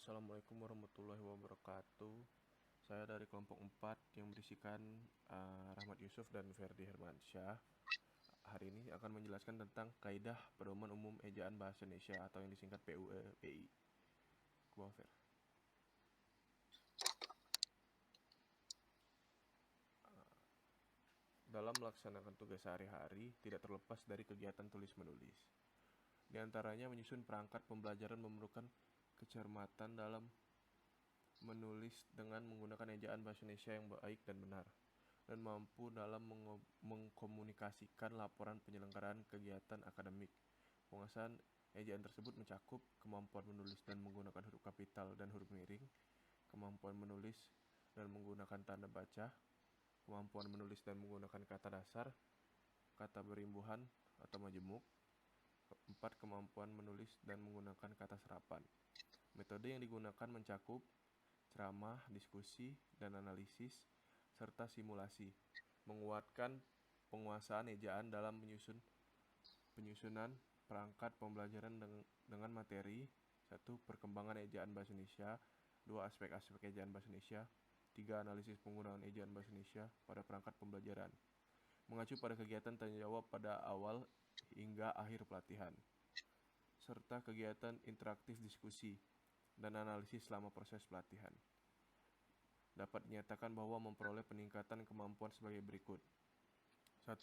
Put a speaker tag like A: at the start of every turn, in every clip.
A: Assalamualaikum warahmatullahi wabarakatuh. Saya dari kelompok 4 yang berisikan Rahmat Yusuf dan Ferdi Hermansyah. Hari ini akan menjelaskan tentang Kaidah Pedoman Umum Ejaan Bahasa Indonesia atau yang disingkat PUEPI. Kumaha, Fer? Dalam melaksanakan tugas sehari-hari, tidak terlepas dari kegiatan tulis-menulis. Di antaranya menyusun perangkat pembelajaran memerlukan kecermatan dalam menulis dengan menggunakan ejaan bahasa Indonesia yang baik dan benar, dan mampu dalam mengkomunikasikan laporan penyelenggaraan kegiatan akademik. Penguasaan ejaan tersebut mencakup kemampuan menulis dan menggunakan huruf kapital dan huruf miring, kemampuan menulis dan menggunakan tanda baca, kemampuan menulis dan menggunakan kata dasar, kata berimbuhan atau majemuk. 4. Kemampuan menulis dan menggunakan kata serapan. Metode yang digunakan mencakup ceramah, diskusi, dan analisis, serta simulasi. Menguatkan penguasaan ejaan dalam penyusunan perangkat pembelajaran dengan materi. 1. Perkembangan ejaan bahasa Indonesia. 2. Aspek-aspek ejaan bahasa Indonesia. 3. Analisis penggunaan ejaan bahasa Indonesia pada perangkat pembelajaran. Mengacu pada kegiatan tanya jawab pada awal hingga akhir pelatihan, serta kegiatan interaktif diskusi dan analisis selama proses pelatihan. Dapat dinyatakan bahwa memperoleh peningkatan kemampuan sebagai berikut. 1.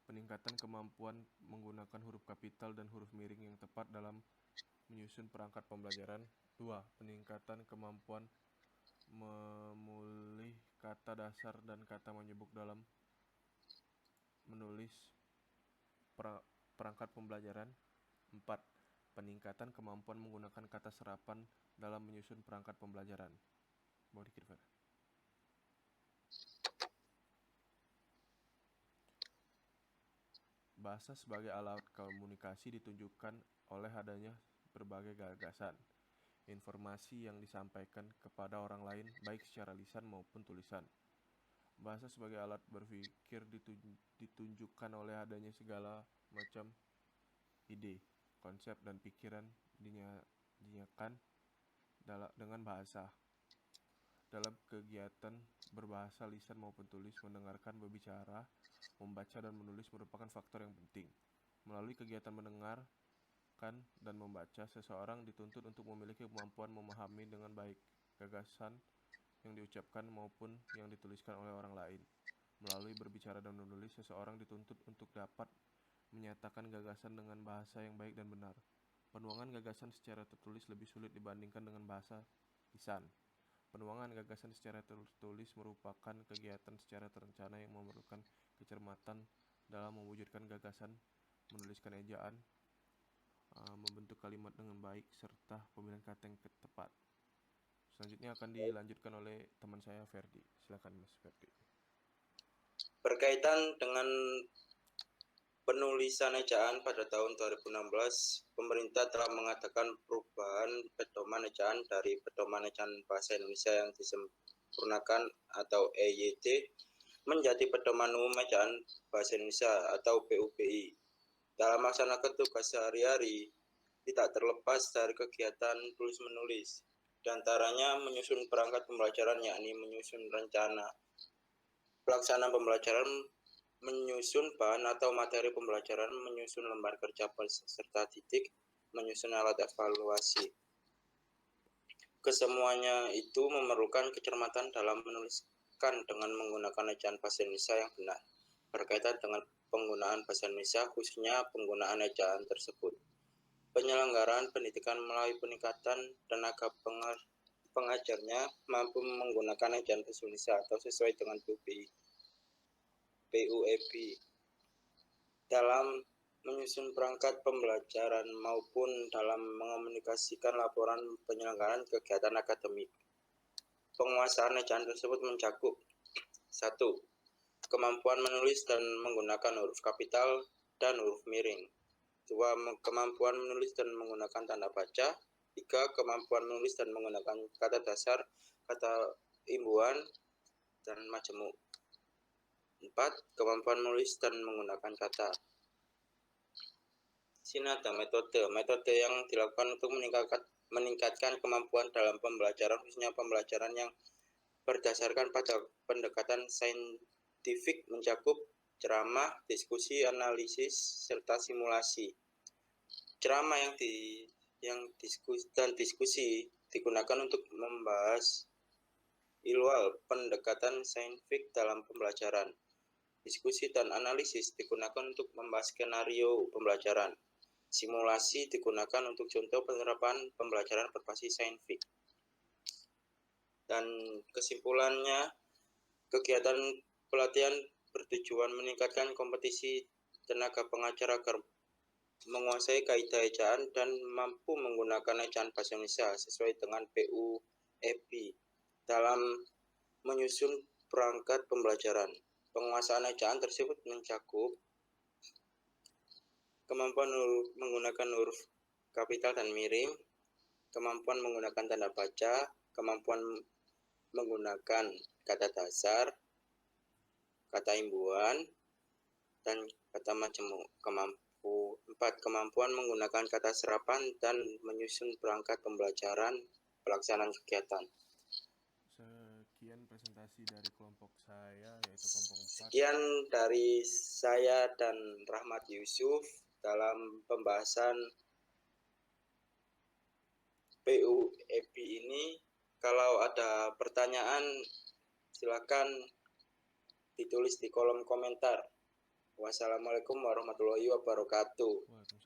A: Peningkatan kemampuan menggunakan huruf kapital dan huruf miring yang tepat dalam menyusun perangkat pembelajaran. 2. Peningkatan kemampuan memulih kata dasar dan kata menyebut dalam menulis perangkat pembelajaran. 4. Peningkatan kemampuan menggunakan kata serapan dalam menyusun perangkat pembelajaran. Mau dikit, Fer? Bahasa sebagai alat komunikasi ditunjukkan oleh adanya berbagai gagasan, informasi yang disampaikan kepada orang lain baik secara lisan maupun tulisan. Bahasa sebagai alat berpikir ditunjukkan oleh adanya segala macam ide, konsep, dan pikiran dinyatakan dengan bahasa. Dalam kegiatan berbahasa lisan maupun tulis, mendengarkan, berbicara, membaca, dan menulis merupakan faktor yang penting. Melalui kegiatan mendengarkan dan membaca, seseorang dituntut untuk memiliki kemampuan memahami dengan baik gagasan yang diucapkan maupun yang dituliskan oleh orang lain. Melalui berbicara dan menulis, seseorang dituntut untuk dapat menyatakan gagasan dengan bahasa yang baik dan benar. Penuangan gagasan secara tertulis lebih sulit dibandingkan dengan bahasa lisan. Penuangan gagasan secara tertulis merupakan kegiatan secara terencana yang memerlukan kecermatan dalam mewujudkan gagasan, menuliskan ejaan, membentuk kalimat dengan baik, serta pemilihan kata yang tepat. Selanjutnya akan dilanjutkan oleh teman saya, Ferdi. Silakan, Mas Ferdi.
B: Berkaitan dengan penulisan ejaan pada tahun 2016, pemerintah telah mengadakan perubahan pedoman ejaan dari pedoman ejaan bahasa Indonesia yang disempurnakan atau EYD menjadi pedoman umum ejaan bahasa Indonesia atau PUBI. Dalam melaksanakan tugas sehari-hari, tidak terlepas dari kegiatan tulis-menulis, di antaranya menyusun perangkat pembelajaran, yakni menyusun rencana pelaksanaan pembelajaran, menyusun bahan atau materi pembelajaran, menyusun lembar kerja peserta didik, menyusun alat evaluasi. Kesemuanya itu memerlukan kecermatan dalam menuliskan dengan menggunakan ejaan bahasa Indonesia yang benar. Berkaitan dengan penggunaan bahasa Indonesia, khususnya penggunaan ejaan tersebut, penyelenggaraan pendidikan melalui peningkatan tenaga pengajarnya mampu menggunakan ejaan bahasa Indonesia atau sesuai dengan PUEB dalam menyusun perangkat pembelajaran maupun dalam mengomunikasikan laporan penyelenggaraan kegiatan akademik. Penguasaan ejaan tersebut mencakup 1. Kemampuan menulis dan menggunakan huruf kapital dan huruf miring. 2. Kemampuan menulis dan menggunakan tanda baca. 3. Kemampuan menulis dan menggunakan kata dasar, kata imbuhan, dan majemuk. 4. Kemampuan menulis dan menggunakan kata. Sini ada metode yang dilakukan untuk meningkatkan kemampuan dalam pembelajaran, khususnya pembelajaran yang berdasarkan pada pendekatan saintifik, mencakup ceramah, diskusi, analisis, serta simulasi. Ceramah diskusi digunakan untuk membahas ilwal pendekatan saintifik dalam pembelajaran. Diskusi dan analisis digunakan untuk membahas skenario pembelajaran. Simulasi digunakan untuk contoh penerapan pembelajaran berbasis saintifik. Dan kesimpulannya, kegiatan pelatihan bertujuan meningkatkan kompetisi tenaga pengajar agar menguasai kaidah ejaan dan mampu menggunakan ejaan bahasa Indonesia sesuai dengan PUEP dalam menyusun perangkat pembelajaran. Penguasaan ejaan tersebut mencakup kemampuan menggunakan huruf kapital dan miring, kemampuan menggunakan tanda baca, kemampuan menggunakan kata dasar, kata imbuhan, dan kata majemuk. Kemampuan menggunakan kata serapan dan menyusun perangkat pembelajaran, pelaksanaan kegiatan.
A: Sekian presentasi dari kelompok saya, yaitu kelompok 4.
B: Sekian dari saya dan Rahmat Yusuf dalam pembahasan PUEP ini. Kalau ada pertanyaan, silakan ditulis di kolom komentar. Wassalamualaikum warahmatullahi wabarakatuh.
A: Waalaikumsalam.